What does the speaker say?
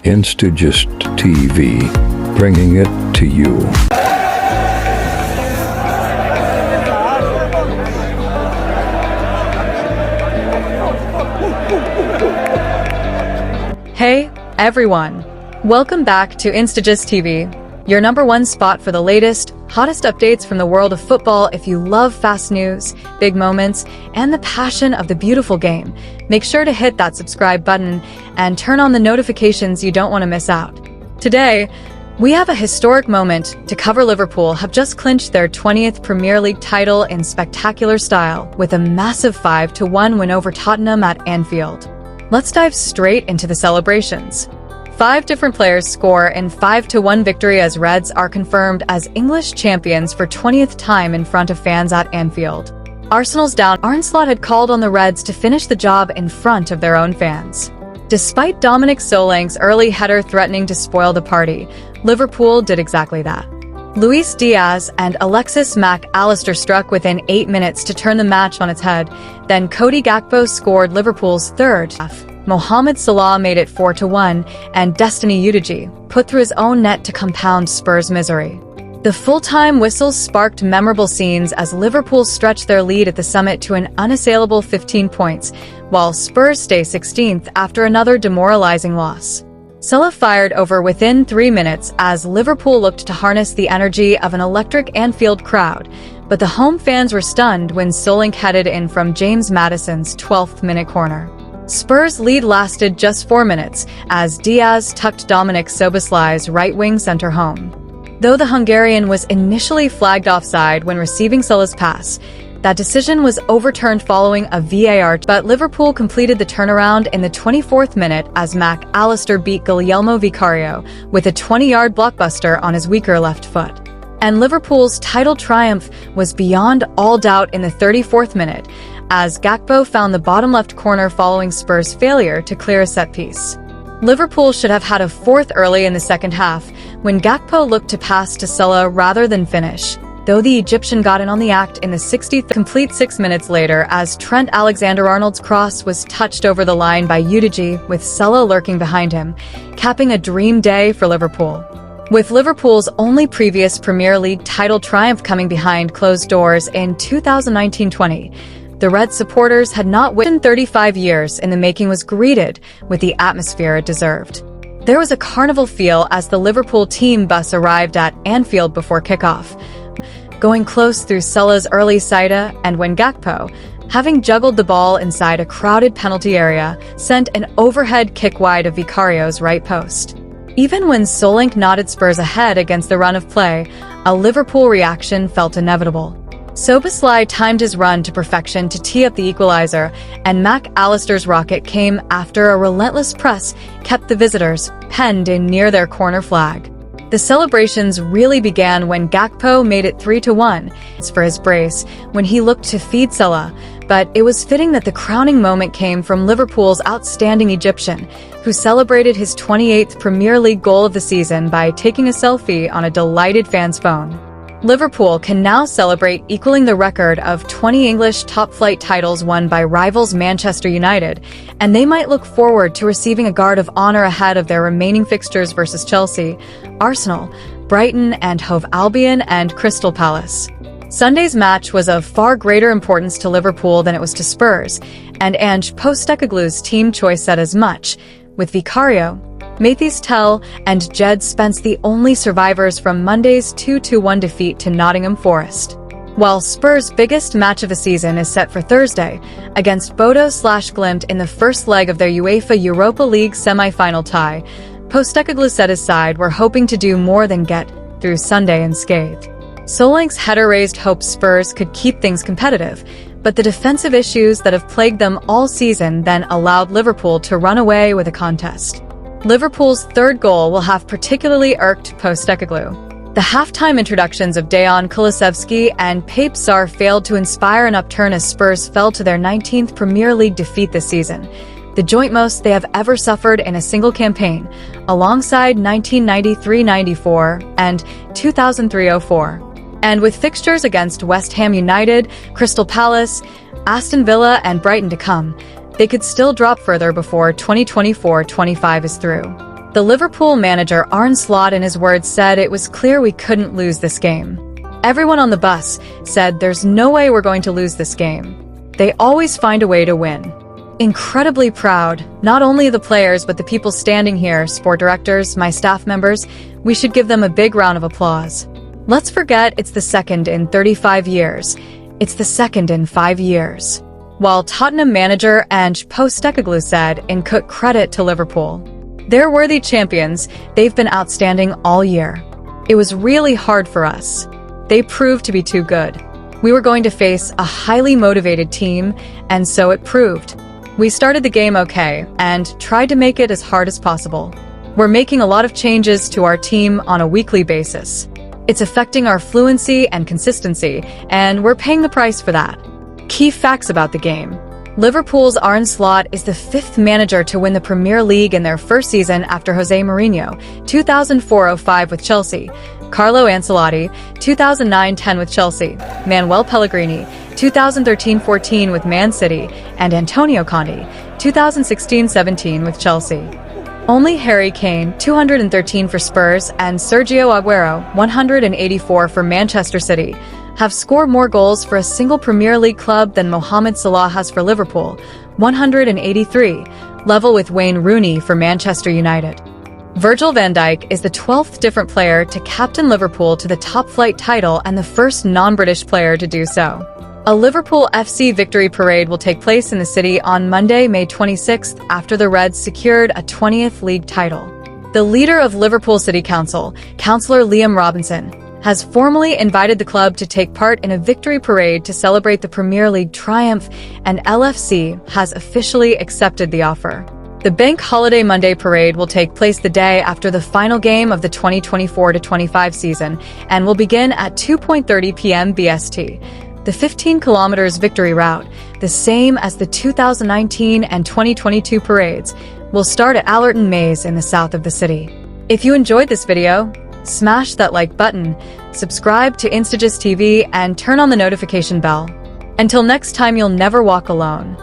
Instagist TV, bringing it to you. Hey, everyone. Welcome back to Instagist TV, your number one spot for the latest, hottest updates from the world of football. If you love fast news, big moments, and the passion of the beautiful game, make sure to hit that subscribe button and turn on the notifications you don't want to miss out. Today, we have a historic moment to cover. Liverpool have just clinched their 20th Premier League title in spectacular style with a massive 5-1 win over Tottenham at Anfield. Let's dive straight into the celebrations. 5 different players score in 5-1 victory as Reds are confirmed as English champions for 20th time in front of fans at Anfield. Arsenal's down Arne Slot had called on the Reds to finish the job in front of their own fans. Despite Dominic Solanke's early header threatening to spoil the party, Liverpool did exactly that. Luis Diaz and Alexis Mac Allister struck within 8 minutes to turn the match on its head. Then Cody Gakpo scored Liverpool's third. Mohamed Salah made it 4-1, and Destiny Udogie put through his own net to compound Spurs' misery. The full-time whistles sparked memorable scenes as Liverpool stretched their lead at the summit to an unassailable 15 points, while Spurs stay 16th after another demoralizing loss. Salah fired over within 3 minutes as Liverpool looked to harness the energy of an electric Anfield crowd, but the home fans were stunned when Solanke headed in from James Maddison's 12th-minute corner. Spurs' lead lasted just 4 minutes as Diaz tucked Dominik Soboslai's right-wing centre home. Though the Hungarian was initially flagged offside when receiving Salah's pass, that decision was overturned following a VAR, but Liverpool completed the turnaround in the 24th minute as Mac Allister beat Guglielmo Vicario with a 20-yard blockbuster on his weaker left foot. And Liverpool's title triumph was beyond all doubt in the 34th minute, as Gakpo found the bottom left corner following Spurs' failure to clear a set piece. Liverpool should have had a fourth early in the second half, when Gakpo looked to pass to Salah rather than finish, though the Egyptian got in on the act in the 60th, complete 6 minutes later as Trent Alexander-Arnold's cross was touched over the line by Udogie, with Salah lurking behind him, capping a dream day for Liverpool. With Liverpool's only previous Premier League title triumph coming behind closed doors in 2019-20, the Red supporters had not within 35 years in the making was greeted with the atmosphere it deserved. There was a carnival feel as the Liverpool team bus arrived at Anfield before kickoff, going close through Salah's early sighter, and when Gakpo, having juggled the ball inside a crowded penalty area, sent an overhead kick wide of Vicario's right post. Even when Solanke nodded Spurs ahead against the run of play, a Liverpool reaction felt inevitable. Soboslai timed his run to perfection to tee up the equalizer, and Mac Allister's rocket came after a relentless press kept the visitors penned in near their corner flag. The celebrations really began when Gakpo made it 3-1 for his brace when he looked to feed Salah, but it was fitting that the crowning moment came from Liverpool's outstanding Egyptian, who celebrated his 28th Premier League goal of the season by taking a selfie on a delighted fan's phone. Liverpool can now celebrate equaling the record of 20 English top-flight titles won by rivals Manchester United, and they might look forward to receiving a guard of honour ahead of their remaining fixtures versus Chelsea, Arsenal, Brighton and Hove Albion and Crystal Palace. Sunday's match was of far greater importance to Liverpool than it was to Spurs, and Ange Postecoglou's team choice said as much, with Vicario, Mathys Tel and Jed Spence the only survivors from Monday's 2-1 defeat to Nottingham Forest. While Spurs' biggest match of the season is set for Thursday against Bodo/Glimt in the first leg of their UEFA Europa League semi-final tie, Postecoglou said his side were hoping to do more than get through Sunday unscathed. Solanke's header raised hope Spurs could keep things competitive, but the defensive issues that have plagued them all season then allowed Liverpool to run away with a contest. Liverpool's third goal will have particularly irked Postecoglou. The halftime introductions of Dejan Kulusevski and Pape Sarr failed to inspire an upturn as Spurs fell to their 19th Premier League defeat this season, the joint most they have ever suffered in a single campaign, alongside 1993-94 and 2003-04. And with fixtures against West Ham United, Crystal Palace, Aston Villa and Brighton to come, they could still drop further before 2024-25 is through. The Liverpool manager Arne Slot in his words said it was clear we couldn't lose this game. Everyone on the bus said there's no way we're going to lose this game. They always find a way to win. Incredibly proud, not only the players but the people standing here, sport directors, my staff members, we should give them a big round of applause. Let's forget it's the second in 35 years. It's the second in 5 years. While Tottenham manager Ange Postecoglou said and took credit to Liverpool. They're worthy champions, they've been outstanding all year. It was really hard for us. They proved to be too good. We were going to face a highly motivated team, and so it proved. We started the game okay, and tried to make it as hard as possible. We're making a lot of changes to our team on a weekly basis. It's affecting our fluency and consistency, and we're paying the price for that. Key facts about the game. Liverpool's Arne Slot is the 5th manager to win the Premier League in their first season after Jose Mourinho, 2004-05 with Chelsea, Carlo Ancelotti, 2009-10 with Chelsea, Manuel Pellegrini, 2013-14 with Man City, and Antonio Conte, 2016-17 with Chelsea. Only Harry Kane, 213 for Spurs, and Sergio Aguero, 184 for Manchester City, have scored more goals for a single Premier League club than Mohamed Salah has for Liverpool, 183, level with Wayne Rooney for Manchester United. Virgil van Dijk is the 12th different player to captain Liverpool to the top-flight title and the first non-British player to do so. A Liverpool FC victory parade will take place in the city on Monday, May 26th, after the Reds secured a 20th league title. The leader of Liverpool City Council, Councillor Liam Robinson, has formally invited the club to take part in a victory parade to celebrate the Premier League triumph, and LFC has officially accepted the offer. The Bank Holiday Monday parade will take place the day after the final game of the 2024-25 season and will begin at 2:30 p.m. BST. The 15 kilometers victory route, the same as the 2019 and 2022 parades, will start at Allerton Maze in the south of the city. If you enjoyed this video, smash that like button, subscribe to Instagist TV, and turn on the notification bell. Until next time, you'll never walk alone.